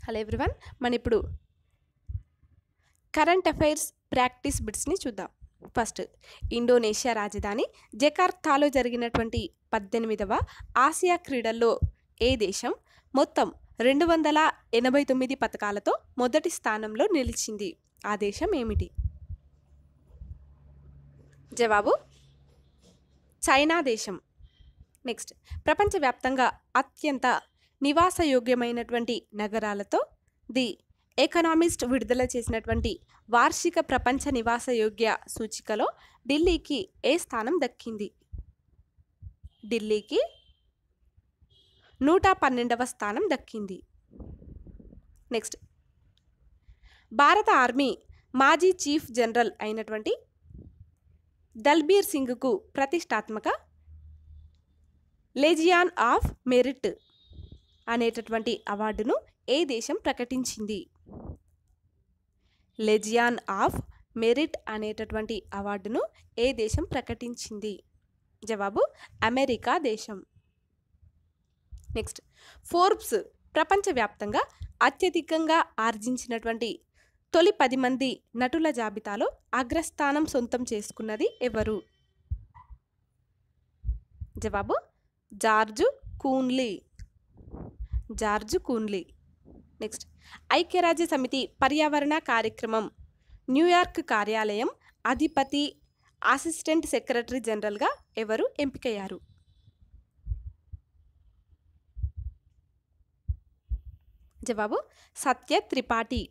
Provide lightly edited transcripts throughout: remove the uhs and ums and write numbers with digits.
Hello everyone, మన ఇప్పుడు current affairs practice బిట్స్ని చూద్దాం. ఫస్ట్, ఇండోనేషియా రాజధాని జకార్తాలో జరిగినటువంటి 18వ ఆసియా క్రీడల్లో ఏ దేశం మొత్తం 289 పతకాలతో మొదటి స్థానంలో నిలిచింది? ఆ దేశం ఏమిటి? జవాబు చైనా దేశం. నెక్స్ట్, ప్రపంచవ్యాప్తంగా అత్యంత నివాసయోగ్యమైనటువంటి నగరాలతో ది ఎకనామిస్ట్ విడుదల చేసినటువంటి వార్షిక ప్రపంచ నివాసయోగ్య సూచికలో ఢిల్లీకి ఏ స్థానం దక్కింది? ఢిల్లీకి 112వ స్థానం దక్కింది. నెక్స్ట్, భారత ఆర్మీ మాజీ చీఫ్ జనరల్ అయినటువంటి దల్బీర్ సింగ్కు ప్రతిష్టాత్మక లెజియాన్ ఆఫ్ మెరిట్ అనేటటువంటి అవార్డును ఏ దేశం ప్రకటించింది? లెజియాన్ ఆఫ్ మెరిట్ అనేటటువంటి అవార్డును ఏ దేశం ప్రకటించింది? జవాబు అమెరికా దేశం. నెక్స్ట్, ఫోర్బ్స్ ప్రపంచవ్యాప్తంగా అత్యధికంగా ఆర్జించినటువంటి తొలి 10 మంది నటుల జాబితాలో అగ్రస్థానం సొంతం చేసుకున్నది ఎవరు? జవాబు జార్జ్ కూన్లీ. జార్జ్ కూన్లీ. నెక్స్ట్, ఐక్యరాజ్య సమితి పర్యావరణ కార్యక్రమం న్యూయార్క్ కార్యాలయం అధిపతి అసిస్టెంట్ సెక్రటరీ జనరల్గా ఎవరు ఎంపికయ్యారు? జవాబు సత్య త్రిపాఠి.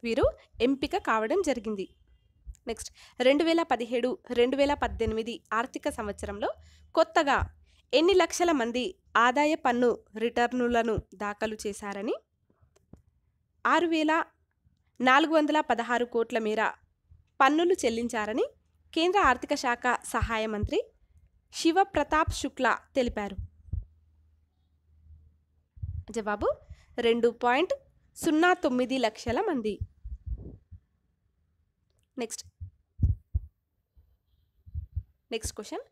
వీరు ఎంపిక కావడం జరిగింది. నెక్స్ట్, 2017-2018 ఆర్థిక సంవత్సరంలో కొత్తగా ఎన్ని లక్షల మంది ఆదాయ పన్ను రిటర్నులను దాఖలు చేశారని? 6,416 కోట్ల మేర పన్నులు చెల్లించారని కేంద్ర ఆర్థిక శాఖ సహాయ మంత్రి శివప్రతాప్ శుక్లా తెలిపారు. జవాబు 2.09 లక్షల మంది. నెక్స్ట్ క్వశ్చన్,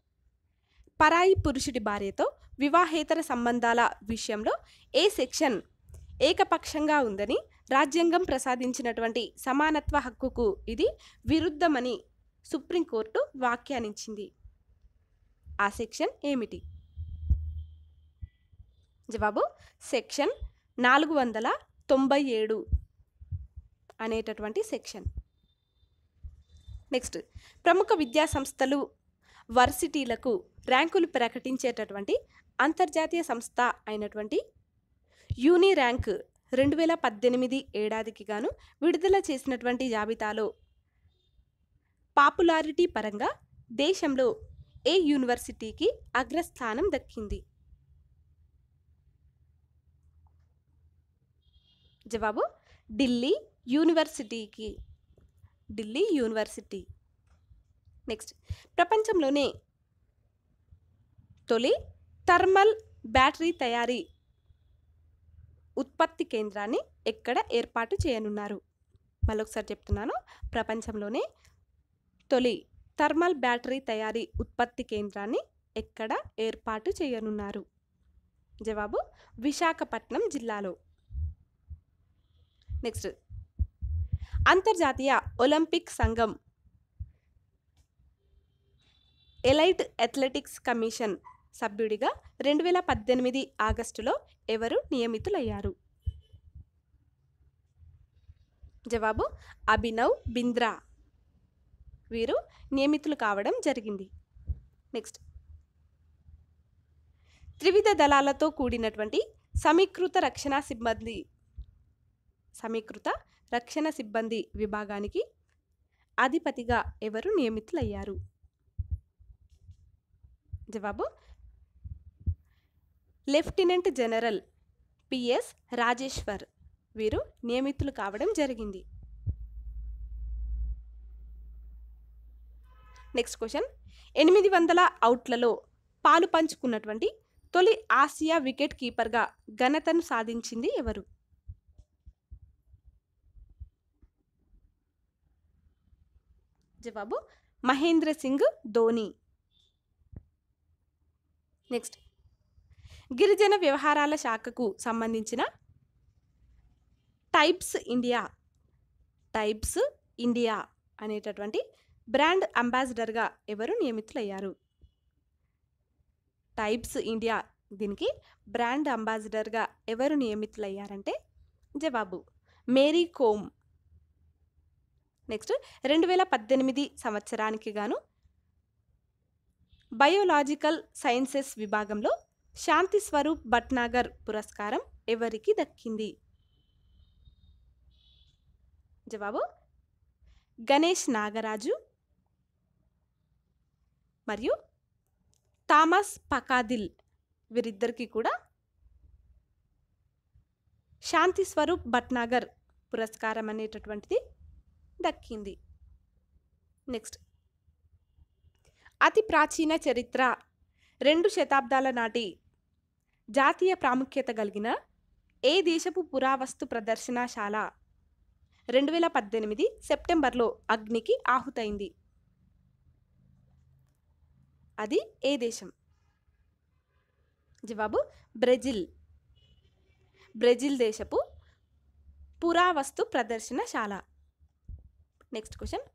పరాయి పురుషుడి భార్యతో వివాహేతర సంబంధాల విషయంలో ఏ సెక్షన్ ఏకపక్షంగా ఉందని రాజ్యాంగం ప్రసాదించినటువంటి సమానత్వ హక్కుకు ఇది విరుద్ధమని సుప్రీంకోర్టు వ్యాఖ్యానించింది? ఆ సెక్షన్ ఏమిటి? జవాబు సెక్షన్ 497 అనేటటువంటి సెక్షన్. నెక్స్ట్, ప్రముఖ విద్యా సంస్థలు వర్సిటీలకు ర్యాంకులు ప్రకటించేటటువంటి అంతర్జాతీయ సంస్థ అయినటువంటి యూని ర్యాంక్ 2018 ఏడాదికి గాను విడుదల చేసినటువంటి జాబితాలో పాపులారిటీ పరంగా దేశంలో ఏ యూనివర్సిటీకి అగ్రస్థానం దక్కింది? జవాబు ఢిల్లీ యూనివర్సిటీకి. ఢిల్లీ యూనివర్సిటీ. నెక్స్ట్, ప్రపంచంలోనే తొలి థర్మల్ బ్యాటరీ తయారీ ఉత్పత్తి కేంద్రాన్ని ఎక్కడ ఏర్పాటు చేయనున్నారు? మళ్ళొకసారి చెప్తున్నాను, ప్రపంచంలోనే తొలి థర్మల్ బ్యాటరీ తయారీ ఉత్పత్తి కేంద్రాన్ని ఎక్కడ ఏర్పాటు చేయనున్నారు? జవాబు విశాఖపట్నం జిల్లాలో. నెక్స్ట్, అంతర్జాతీయ ఒలింపిక్ సంఘం ఎలైట్ అథ్లెటిక్స్ కమిషన్ సభ్యుడిగా 2018 ఆగస్టులో ఎవరు నియమితులయ్యారు? జవాబు అభినవ్ బింద్రా. వీరు నియమితులు కావడం జరిగింది. నెక్స్ట్, త్రివిధ దళాలతో కూడినటువంటి సమీకృత రక్షణ సిబ్బంది విభాగానికి అధిపతిగా ఎవరు నియమితులయ్యారు? జవాబు లెఫ్టినెంట్ జనరల్ పిఎస్ రాజేశ్వర్. వీరు నియమితులు కావడం జరిగింది. నెక్స్ట్ క్వశ్చన్, 800 అవుట్లలో పాలు పంచుకున్నటువంటి తొలి ఆసియా వికెట్ కీపర్గా ఘనతను సాధించింది ఎవరు? జవాబు మహేంద్ర సింగ్ ధోని. నెక్స్ట్, గిరిజన వ్యవహారాల శాఖకు సంబంధించిన టైబ్స్ ఇండియా అనేటటువంటి బ్రాండ్ అంబాసిడర్గా ఎవరు నియమితులయ్యారు? టైబ్స్ ఇండియా దీనికి బ్రాండ్ అంబాసిడర్గా ఎవరు నియమితులయ్యారంటే జవాబు మేరీ కోమ్. నెక్స్ట్ 2018 సంవత్సరానికి గాను బయోలాజికల్ సైన్సెస్ విభాగంలో శాంతి స్వరూప్ భట్నాగర్ పురస్కారం ఎవరికి దక్కింది? జవాబు గణేష్ నాగరాజు మరియు థామస్ పకాదిల్, వీరిద్దరికీ కూడా శాంతి స్వరూప్ భట్నాగర్ పురస్కారం అనేటటువంటిది దక్కింది. నెక్స్ట్ అతి ప్రాచీన చరిత్ర 2 శతాబ్దాల నాటి జాతీయ ప్రాముఖ్యత కలిగిన ఏ దేశపు పురావస్తు ప్రదర్శనశాల 2018 సెప్టెంబర్లో అగ్నికి ఆహుతైంది? అది ఏ దేశం? జవాబు బ్రెజిల్ దేశపు పురావస్తు ప్రదర్శనశాల. నెక్స్ట్ క్వశ్చన్,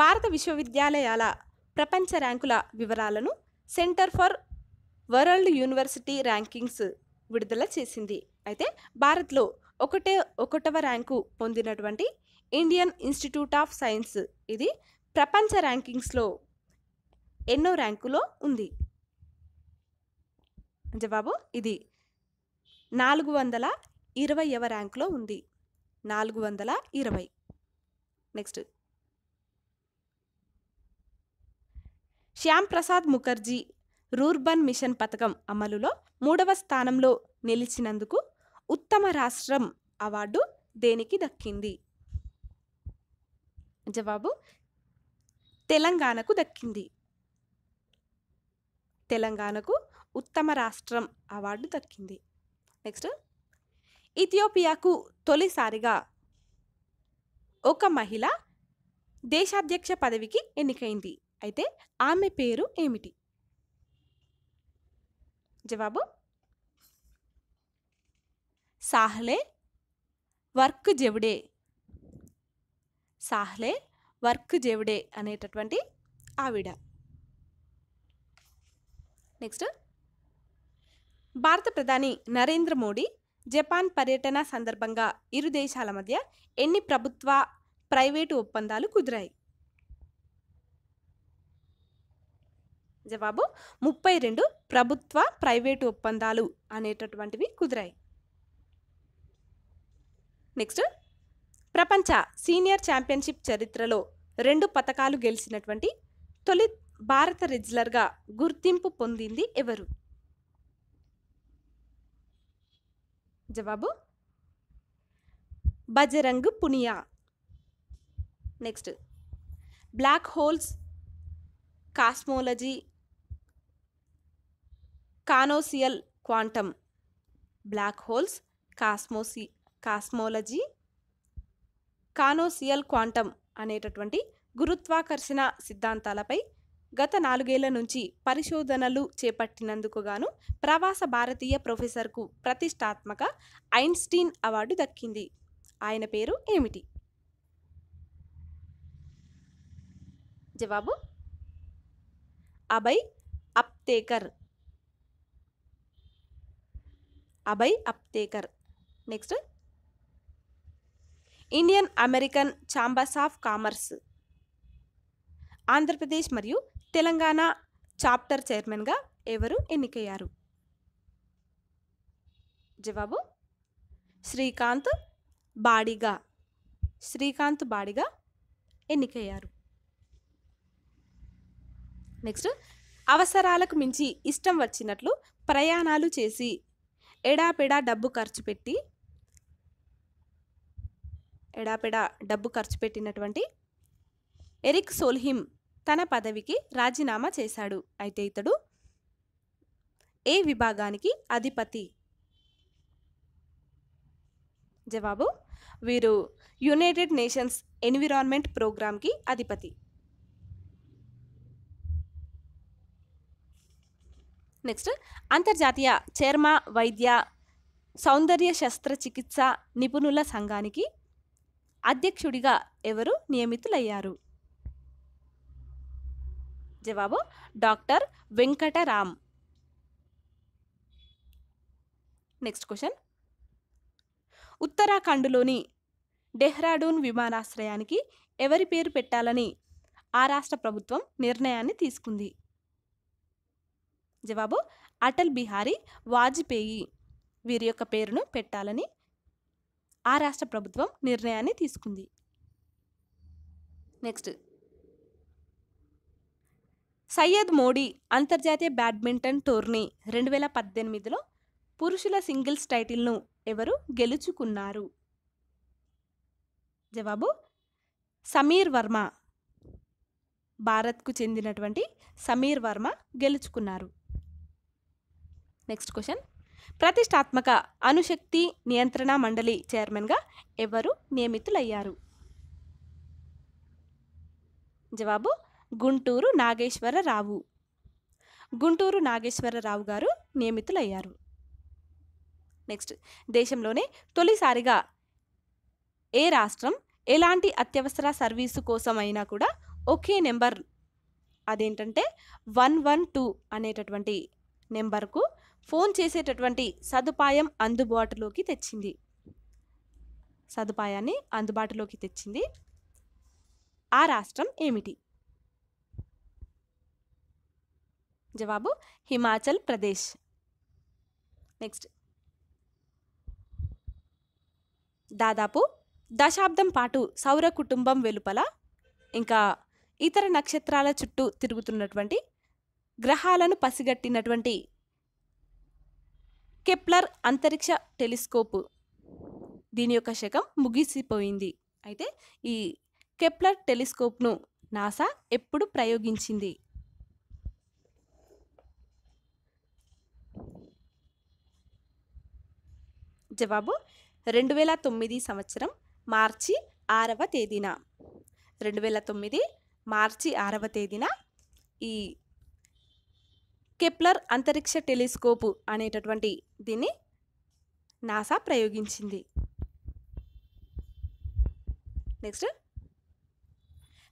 భారత విశ్వవిద్యాలయాల ప్రపంచ ర్యాంకుల వివరాలను centre for world university rankings విడుదల చేసింది. అయితే భారత్లో 1వ ర్యాంకు పొందినటువంటి ఇండియన్ ఇన్స్టిట్యూట్ ఆఫ్ సైన్స్ ఇది ప్రపంచ ర్యాంకింగ్స్లో ఎన్నో ర్యాంకులో ఉంది? జవాబు ఇది 420వ ర్యాంకులో ఉంది. 420. Next, Shyam Prasad Mukherjee rurban mission పథకం అమలులో 3వ స్థానంలో నిలిచినందుకు ఉత్తమ రాష్ట్రం అవార్డు దేనికి దక్కింది? జవాబు తెలంగాణకు దక్కింది. తెలంగాణకు ఉత్తమ రాష్ట్రం అవార్డు దక్కింది. నెక్స్ట్, ఇథియోపియాకు తొలిసారిగా ఒక మహిళ దేశాధ్యక్ష పదవికి ఎన్నికైంది. అయితే ఆమె పేరు ఏమిటి? జవాబు సాహ్లే వర్క్ జెవ్డే అనేటటువంటి ఆవిడ. నెక్స్ట్, భారత ప్రధాని నరేంద్ర మోడీ జపాన్ పర్యటన సందర్భంగా ఇరు దేశాల మధ్య ఎన్ని ప్రభుత్వ ప్రైవేటు ఒప్పందాలు కుదిరాయి? జవాబు 32 ప్రభుత్వ ప్రైవేటు ఒప్పందాలు అనేటటువంటివి కుదిరాయి. నెక్స్ట్, ప్రపంచ సీనియర్ ఛాంపియన్షిప్ చరిత్రలో 2 పతకాలు గెలిచినటువంటి తొలి భారత రెజ్లర్గా గుర్తింపు పొందింది ఎవరు? జవాబు Bajrang Punia. Next, black holes, cosmology, canonical quantum. Black holes, cosmology, canonical quantum అనేటటువంటి గురుత్వాకర్షణ సిద్ధాంతాలపై గత 4 ఏళ్ల నుంచి పరిశోధనలు చేపట్టినందుకు గాను ప్రవాస భారతీయ ప్రొఫెసర్కు ప్రతిష్టాత్మక ఐన్స్టీన్ అవార్డు దక్కింది. ఆయన పేరు ఏమిటి? జవాబు Abhay Aptekar. Next, Indian American chambers of commerce Andhra Pradesh మరియు తెలంగాణ చాప్టర్ చైర్మన్గా ఎవరు ఎన్నికయ్యారు? జవాబు శ్రీకాంత్ బాడిగా ఎన్నికయ్యారు. నెక్స్ట్, అవసరాలకు మించి ఇష్టం వచ్చినట్లు ప్రయాణాలు చేసి ఎడాపెడా డబ్బు ఖర్చు పెట్టినటువంటి ఎరిక్ సోల్హిమ్ తన పదవికి రాజీనామా చేశాడు. అయితే ఇతడు ఏ విభాగానికి అధిపతి? జవాబు వీరు యునైటెడ్ నేషన్స్ ఎన్విరాన్మెంట్ ప్రోగ్రామ్కి అధిపతి. నెక్స్ట్ అంతర్జాతీయ చర్మ వైద్య సౌందర్య శస్త్రచికిత్స నిపుణుల సంఘానికి అధ్యక్షుడిగా ఎవరు నియమితులయ్యారు? జవాబు డాక్టర్ వెంకటరామ్. నెక్స్ట్ క్వశ్చన్, ఉత్తరాఖండ్లోని డెహ్రాడూన్ విమానాశ్రయానికి ఎవరి పేరు పెట్టాలని ఆ రాష్ట్ర ప్రభుత్వం నిర్ణయాన్ని తీసుకుంది? జవాబు అటల్ బిహారీ వాజ్పేయి. వీరి యొక్క పేరును పెట్టాలని ఆ రాష్ట్ర ప్రభుత్వం నిర్ణయాన్ని తీసుకుంది. నెక్స్ట్, సయ్యద్ మోడీ అంతర్జాతీయ బ్యాడ్మింటన్ టోర్నీ 2018లో పురుషుల సింగిల్స్ టైటిల్ను ఎవరు గెలుచుకున్నారు? జవాబు సమీర్ వర్మ. భారత్కు చెందినటువంటి సమీర్ వర్మ గెలుచుకున్నారు. నెక్స్ట్ క్వశ్చన్, ప్రతిష్టాత్మక అణుశక్తి నియంత్రణ మండలి చైర్మన్గా ఎవరు నియమితులయ్యారు? జవాబు గుంటూరు నాగేశ్వరరావు. గుంటూరు నాగేశ్వరరావు గారు నియమితులయ్యారు. నెక్స్ట్, దేశంలోనే తొలిసారిగా ఏ రాష్ట్రం ఎలాంటి అత్యవసర సర్వీసు కోసం అయినా కూడా ఒకే నెంబర్, అదేంటంటే 112 అనేటటువంటి నెంబర్కు ఫోన్ చేసేటటువంటి సదుపాయాన్ని అందుబాటులోకి తెచ్చింది. ఆ రాష్ట్రం ఏమిటి? జవాబు హిమాచల్ ప్రదేశ్. నెక్స్ట్, దాదాపు దశాబ్దం పాటు సౌర కుటుంబం వెలుపల ఇంకా ఇతర నక్షత్రాల చుట్టూ తిరుగుతున్నటువంటి గ్రహాలను పసిగట్టినటువంటి కెప్లర్ అంతరిక్ష టెలిస్కోప్, దీని యొక్క శకం ముగిసిపోయింది. అయితే ఈ కెప్లర్ టెలిస్కోప్ను నాసా ఎప్పుడు ప్రయోగించింది? జవాబు 2009 సంవత్సరం మార్చి 6వ తేదీన. 2009 మార్చి 6వ తేదీన ఈ కెప్లర్ అంతరిక్ష టెలిస్కోప్ అనేటటువంటి దీన్ని నాసా ప్రయోగించింది. నెక్స్ట్,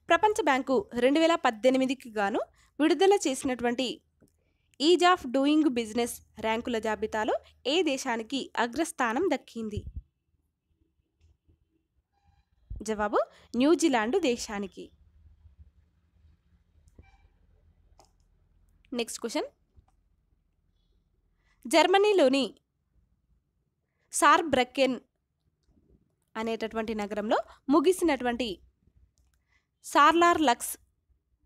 ప్రపంచ బ్యాంకు 2018కి గాను విడుదల చేసినటువంటి ఈజ్ ఆఫ్ డూయింగ్ బిజినెస్ ర్యాంకుల జాబితాలో ఏ దేశానికి అగ్రస్థానం దక్కింది? జవాబు న్యూజిలాండ్ దేశానికి. నెక్స్ట్ క్వశ్చన్, జర్మనీలోని సార్బ్రకెన్ అనేటటువంటి నగరంలో ముగిసినటువంటి Saarlorlux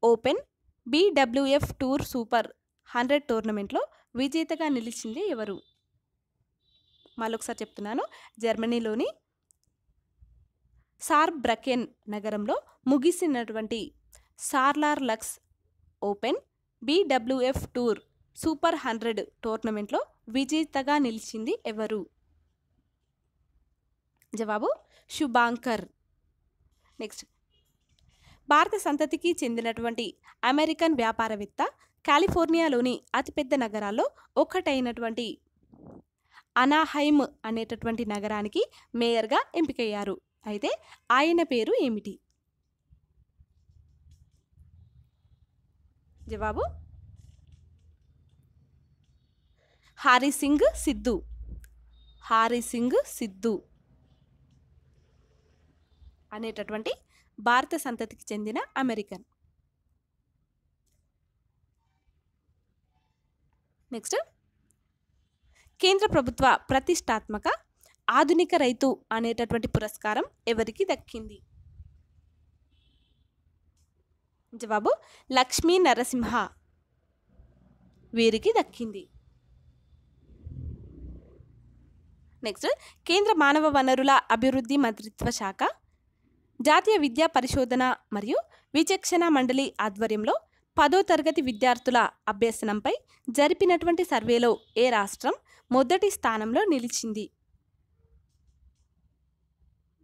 open BWF tour super 100 టోర్నమెంట్లో విజేతగా నిలిచింది ఎవరు? మళ్ళొకసారి చెప్తున్నాను, జర్మనీలోని సార్బ్రకెన్ నగరంలో ముగిసినటువంటి Saarlorlux open BWF tour super 100 టోర్నమెంట్లో విజేతగా నిలిచింది ఎవరు? జవాబు శుభాంకర్. నెక్స్ట్, భారత సంతతికి చెందినటువంటి అమెరికన్ వ్యాపారవేత్త కాలిఫోర్నియాలోని అతిపెద్ద నగరాల్లో ఒకటైనటువంటి అనాహైమ్ అనేటటువంటి నగరానికి మేయర్గా ఎంపికయ్యారు. అయితే ఆయన పేరు ఏమిటి? జవాబు హారీ సింగ్ సిద్ధు. హారీ సింగ్ సిద్ధు అనేటటువంటి భారత సంతతికి చెందిన అమెరికన్. నెక్స్ట్, కేంద్ర ప్రభుత్వ ప్రతిష్టాత్మక ఆధునిక రైతు అనేటటువంటి పురస్కారం ఎవరికి దక్కింది? జవాబు లక్ష్మీ నరసింహ. వీరికి దక్కింది. నెక్స్ట్, కేంద్ర మానవ వనరుల అభివృద్ధి మంత్రిత్వ శాఖ జాతీయ విద్యా పరిశోధన మరియు విచక్షణ మండలి ఆధ్వర్యంలో 10వ తరగతి విద్యార్థుల అభ్యసనంపై జరిపినటువంటి సర్వేలో ఏ రాష్ట్రం మొదటి స్థానంలో నిలిచింది?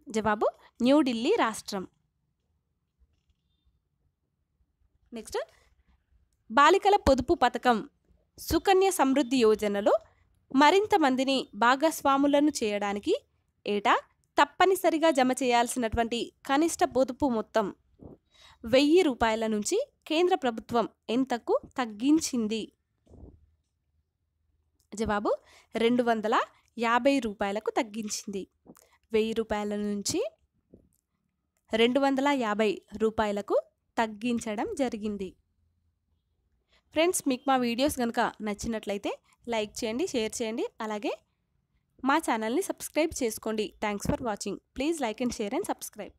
జవాబు న్యూఢిల్లీ రాష్ట్రం. నెక్స్ట్, బాలికల పొదుపు పథకం సుకన్య సమృద్ధి యోజనలో మరింత మందిని భాగస్వాములను చేయడానికి ఏటా తప్పనిసరిగా జమ చేయాల్సినటువంటి కనిష్ట పొదుపు మొత్తం 1000 రూపాయల నుంచి కేంద్ర ప్రభుత్వం ఎంతకు తగ్గించింది? జవాబు 250 రూపాయలకు తగ్గించింది. 1000 రూపాయల నుంచి 250 రూపాయలకు తగ్గించడం జరిగింది. ఫ్రెండ్స్, మీకు మా వీడియోస్ కనుక నచ్చినట్లయితే లైక్ చేయండి, షేర్ చేయండి, అలాగే మా ఛానల్ని సబ్స్క్రైబ్ చేసుకోండి. Thanks for watching. Please like and share and subscribe.